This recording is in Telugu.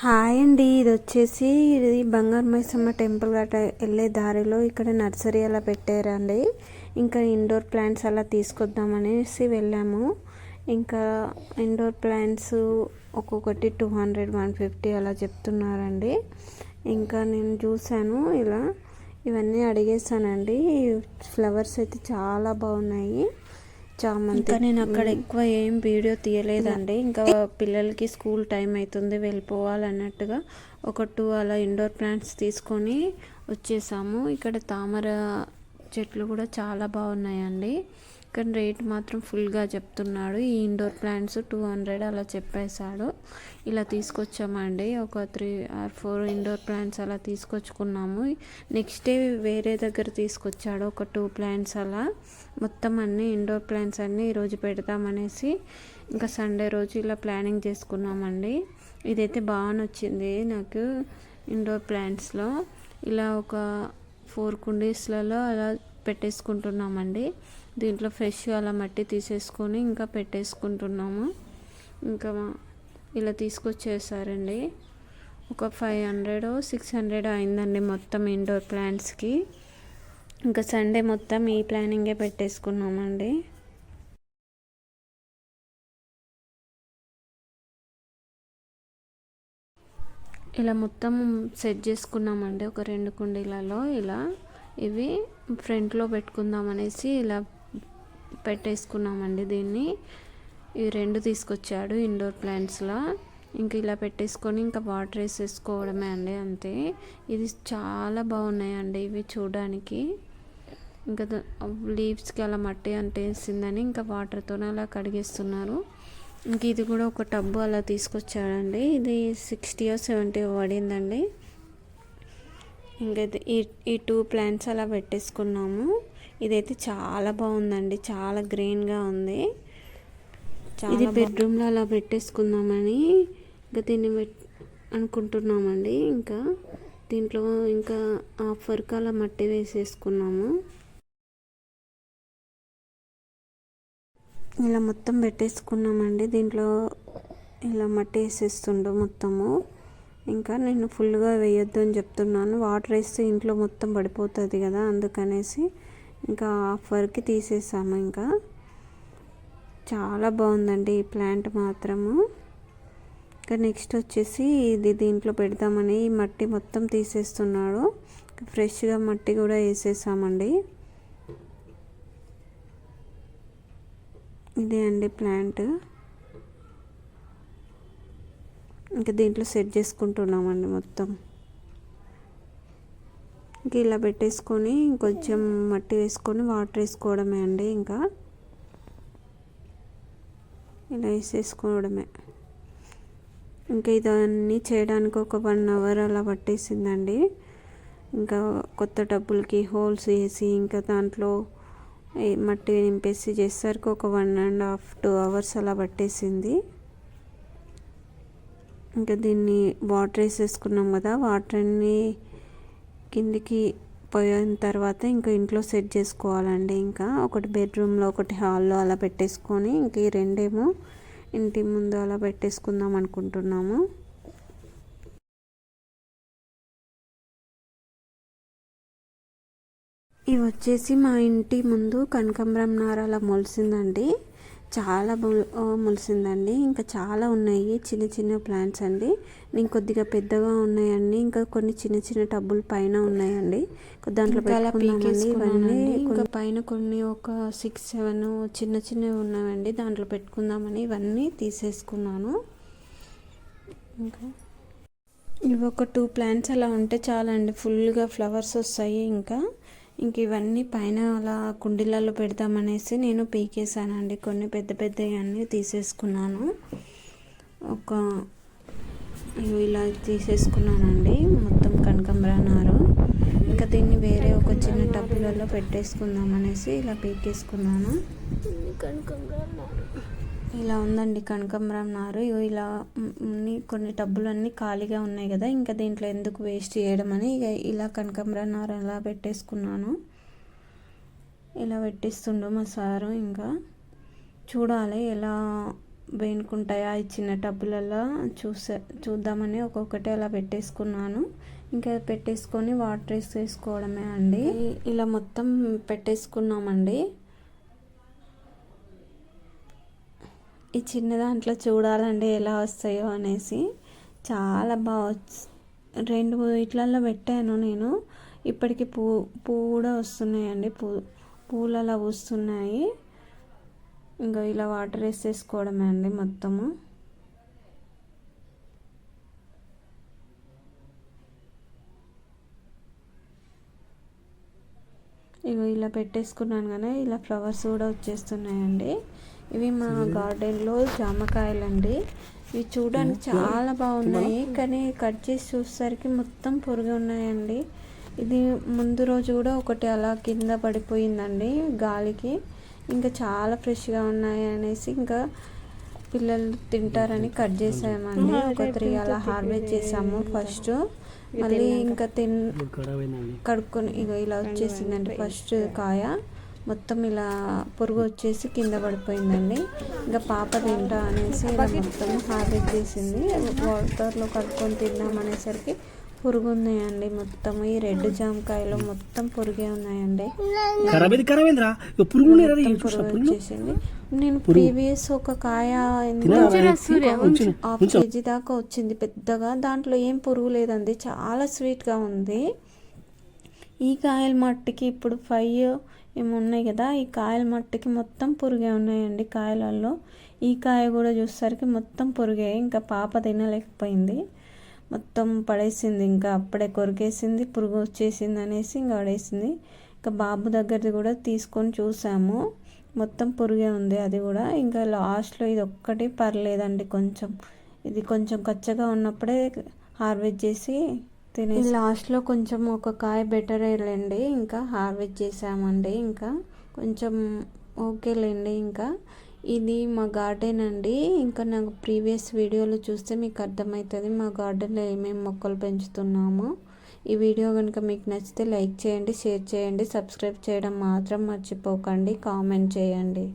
హాయ్ అండి, ఇది బంగారు మైసమ్మ టెంపుల్ గట్రా వెళ్ళే దారిలో ఇక్కడ నర్సరీ అలా పెట్టారండి. ఇంకా ఇండోర్ ప్లాంట్స్ అలా తీసుకొద్దామనేసి వెళ్ళాము. ఇంకా ఇండోర్ ప్లాంట్స్ ఒక్కొక్కటి 200, 150 అలా చెప్తున్నారండి. ఇంకా నేను చూశాను, ఇవన్నీ అడిగేసానండి. ఫ్లవర్స్ అయితే చాలా బాగున్నాయి. ఇంకా నేను అక్కడ ఎక్కువ ఏం వీడియో తీయలేదండి. ఇంకా పిల్లలకి స్కూల్ టైం అవుతుంది, వెళ్ళిపోవాలన్నట్టుగా ఒక 2 అలా ఇండోర్ ప్లాంట్స్ తీసుకొని వచ్చేసాము. ఇక్కడ తామర చెట్లు కూడా చాలా బాగున్నాయండి. కానీ రేట్ మాత్రం ఫుల్గా చెప్తున్నాడు. ఈ ఇండోర్ ప్లాంట్స్ 200 అలా చెప్పేశాడు. ఇలా తీసుకొచ్చామండి. ఒక 3 or 4 ఇండోర్ ప్లాంట్స్ అలా తీసుకొచ్చుకున్నాము. నెక్స్ట్ డే వేరే దగ్గర తీసుకొచ్చాడు ఒక 2 ప్లాంట్స్ అలా. మొత్తం అన్నీ ఇండోర్ ప్లాంట్స్ అన్నీ ఈరోజు పెడతామనేసి ఇంకా సండే రోజు ఇలా ప్లానింగ్ చేసుకున్నామండి. ఇదైతే బాగా నచ్చింది నాకు. ఇండోర్ ప్లాంట్స్లో ఇలా ఒక 4 కుండీస్లలో అలా పెట్టేసుకుంటున్నామండి. దీంట్లో ఫ్రెష్ అలా మట్టి తీసేసుకొని ఇంకా పెట్టేసుకుంటున్నాము. ఇంకా ఇలా తీసుకొచ్చేసారండి. ఒక 500 600 అయిందండి మొత్తం ఇండోర్ ప్లాంట్స్కి. ఇంకా సండే మొత్తం ఈ ప్లానింగే పెట్టేసుకున్నామండి. ఇలా మొత్తం సెట్ చేసుకున్నామండి. ఒక 2 కుండీలలో ఇవి ఫ్రంట్లో పెట్టుకుందాం అనేసి ఇలా పెట్టేసుకున్నామండి. దీన్ని ఈ 2 తీసుకొచ్చాడు ఇండోర్ ప్లాంట్స్లో. ఇంక ఇలా పెట్టేసుకొని ఇంకా వాటర్ వేసేసుకోవడమే అండి, అంతే. ఇది చాలా బాగున్నాయండి ఇవి చూడడానికి. ఇంకా లీవ్స్కి అలా మట్టి అంటేసిందని ఇంకా వాటర్తోనే అలా కడిగేస్తున్నారు. ఇంక ఇది కూడా ఒక టబ్బు అలా తీసుకొచ్చాడండి. ఇది 60 or 70 పడిందండి. ఇంకా ఈ 2 ప్లాంట్స్ అలా పెట్టేసుకున్నాము. ఇదైతే చాలా బాగుందండి, చాలా గ్రీన్గా ఉంది. ఇది బెడ్రూమ్లో అలా పెట్టేసుకుందామని ఇంకా దీన్ని అనుకుంటున్నామండి. ఇంకా దీంట్లో ఇంకా హాఫ్ వరకు అలా మట్టి వేసేసుకున్నాము. ఇలా మొత్తం పెట్టేసుకున్నామండి. దీంట్లో ఇలా మట్టి వేసేస్తుండు మొత్తము. ఇంకా నేను ఫుల్గా వేయొద్దు అని చెప్తున్నాను. వాటర్ వేస్తే ఇంట్లో మొత్తం పడిపోతుంది కదా, అందుకనేసి ఇంకా హాఫ్ వరకు తీసేసాము. ఇంకా చాలా బాగుందండి ఈ ప్లాంట్ మాత్రము. ఇంకా నెక్స్ట్ వచ్చేసి ఇది దీంట్లో పెడదామని ఈ మట్టి మొత్తం తీసేస్తున్నాడు. ఫ్రెష్గా మట్టి కూడా వేసేసామండి. ఇదే అండి ప్లాంట్. ఇంకా దీంట్లో సెట్ చేసుకుంటున్నామండి మొత్తం. ఇంక ఇలా పెట్టేసుకొని ఇంకొంచెం మట్టి వేసుకొని వాటర్ వేసుకోవడమే అండి. ఇంకా ఇలా వేసేసుకోవడమే. ఇంకా ఇదన్నీ చేయడానికి ఒక 1 hour అలా పట్టేసిందండి. ఇంకా కొత్త టబ్బులకి హోల్స్ వేసి ఇంకా దాంట్లో మట్టి నింపేసి చేసేసరికి ఒక 1.5 2 hours అలా పట్టేసింది. ఇంకా దీన్ని వాటర్ వేసేసుకున్నాం కదా, వాటర్ అన్నీ కిందికి పోయిన తర్వాత ఇంకా ఇంట్లో సెట్ చేసుకోవాలండి. ఇంకా ఒకటి బెడ్రూమ్లో ఒకటి హాల్లో అలా పెట్టేసుకొని ఇంక ఈ 2 ఇంటి ముందు అలా పెట్టేసుకుందాం అనుకుంటున్నాము. ఇవి వచ్చేసి మా ఇంటి ముందు కనకాంబరం నార అలా మొలిసిందండి. చాలా మొలిసిందండి. ఇంకా చాలా ఉన్నాయి చిన్న చిన్న ప్లాంట్స్ అండి. నేను కొద్దిగా పెద్దగా ఉన్నాయండి. ఇంకా కొన్ని చిన్న చిన్న టబ్బులు పైన ఉన్నాయండి. దాంట్లో పెట్టుకున్నామండి ఇవన్నీ. ఇంకా పైన కొన్ని ఒక 6 7 చిన్న చిన్నవి ఉన్నాయండి. దాంట్లో పెట్టుకుందామని ఇవన్నీ తీసేసుకున్నాను. ఇంకా ఇవి ఒక 2 ప్లాంట్స్ అలా ఉంటే చాలండి, ఫుల్గా ఫ్లవర్స్ వస్తాయి. ఇంక ఇవన్నీ పైన అలా కుండీలలో పెడదామనేసి నేను పీకేసానండి. కొన్ని పెద్ద పెద్దవి అన్నీ తీసేసుకున్నాను. ఇలా తీసేసుకున్నానండి మొత్తం కనకాంబరం నారు. ఇంకా దీన్ని వేరే ఒక చిన్న టబ్బులలో పెట్టేసుకుందామనేసి ఇలా పీకేసుకున్నాను. ఇలా ఉందండి కనకాంబరం నారు. ఇలా కొన్ని టబ్బులన్నీ ఖాళీగా ఉన్నాయి కదా, ఇంకా దీంట్లో ఎందుకు వేస్ట్ చేయడం అని ఇలా కనకాంబరం నారు అలా పెట్టేసుకున్నాను. ఇలా పెట్టిస్తుండు మా సారు. ఇంకా చూడాలి ఎలా వేనుకుంటాయా ఈ చిన్న టబ్బులలో చూద్దామని ఒక్కొక్కటి అలా పెట్టేసుకున్నాను. ఇంకా పెట్టేసుకొని వాటర్ వేసుకోవడమే అండి. ఇలా మొత్తం పెట్టేసుకున్నామండి. ఈ చిన్న దాంట్లో చూడాలండి ఎలా వస్తాయో అనేసి. చాలా బాగా 2 ఇట్లల్లో పెట్టాను నేను. ఇప్పటికి పువ్వు కూడా వస్తున్నాయండి. పూలు అలా వస్తున్నాయి. ఇంకా ఇలా వాటర్ వేసేసుకోవడమే అండి మొత్తము. ఇవి ఇలా పెట్టేసుకున్నాను కానీ ఇలా ఫ్లవర్స్ కూడా వచ్చేస్తున్నాయండి. ఇవి మా గార్డెన్లో జామకాయలండి. ఇవి చూడడానికి చాలా బాగున్నాయి కానీ కట్ చేసి చూసేసరికి మొత్తం పురుగు ఉన్నాయండి. ఇది ముందు రోజు కూడా ఒకటి అలా కింద పడిపోయిందండి గాలికి. ఇంకా చాలా ఫ్రెష్గా ఉన్నాయి అనేసి ఇంకా పిల్లలు తింటారని కట్ చేసామండి. ఒక 3 అలా హార్వెస్ట్ చేసాము ఫస్ట్. మళ్ళీ ఇంకా కడుక్కొని ఇలా వచ్చేసిందండి ఫస్ట్ కాయ. మొత్తం ఇలా పురుగు వచ్చేసి కింద పడిపోయిందండి. ఇంకా పాప తింటా అనేసి ఇలా మొత్తం హార్వెస్ట్ చేసింది. వాటర్లో కడుక్కొని తిందాం అనేసరికి పురుగు ఉన్నాయండి. మొత్తం ఈ రెడ్ జామకాయలో మొత్తం పురుగే ఉన్నాయండి. పురుగు వచ్చేసింది. నేను ప్రీవియస్ ఒక కాయ 1/2 kg దాకా వచ్చింది పెద్దగా. దాంట్లో ఏం పురుగు లేదండి, చాలా స్వీట్గా ఉంది. ఈ కాయల మట్టికి ఇప్పుడు 5 ఏమి ఉన్నాయి కదా, ఈ కాయల మట్టికి మొత్తం పురుగే ఉన్నాయండి కాయలలో. ఈ కాయ కూడా చూసేసరికి మొత్తం పురుగే. ఇంకా పాప తినలేకపోయింది, మొత్తం పడేసింది. ఇంకా అప్పుడే కొరికేసింది, పురుగు వచ్చేసింది అనేసి ఇంకా పడేసింది. ఇంకా బాబు దగ్గరది కూడా తీసుకొని చూసాము, మొత్తం పురుగే ఉంది అది కూడా. ఇంకా లాస్ట్లో ఇది ఒక్కటి పర్లేదండి, ఇది కొంచెం కచ్చగా ఉన్నప్పుడే హార్వెస్ట్ చేసి తినేసి లాస్ట్లో కొంచెం ఒక కాయ బెటర్ అయ్యండి. ఇంకా హార్వెస్ట్ చేసామండి. ఇంకా కొంచెం ఓకేలేండి. ఇంకా ఇది మా గార్డెన్ అండి. ఇంకా నాకు ప్రీవియస్ వీడియోలు చూస్తే మీకు అర్థమవుతుంది మా గార్డెన్లో ఏమేమి మొక్కలు పెంచుతున్నామో. ఈ వీడియో కనుక మీకు నచ్చితే లైక్ చేయండి, షేర్ చేయండి, సబ్స్క్రైబ్ చేయడం మాత్రం మర్చిపోకండి, కామెంట్ చేయండి.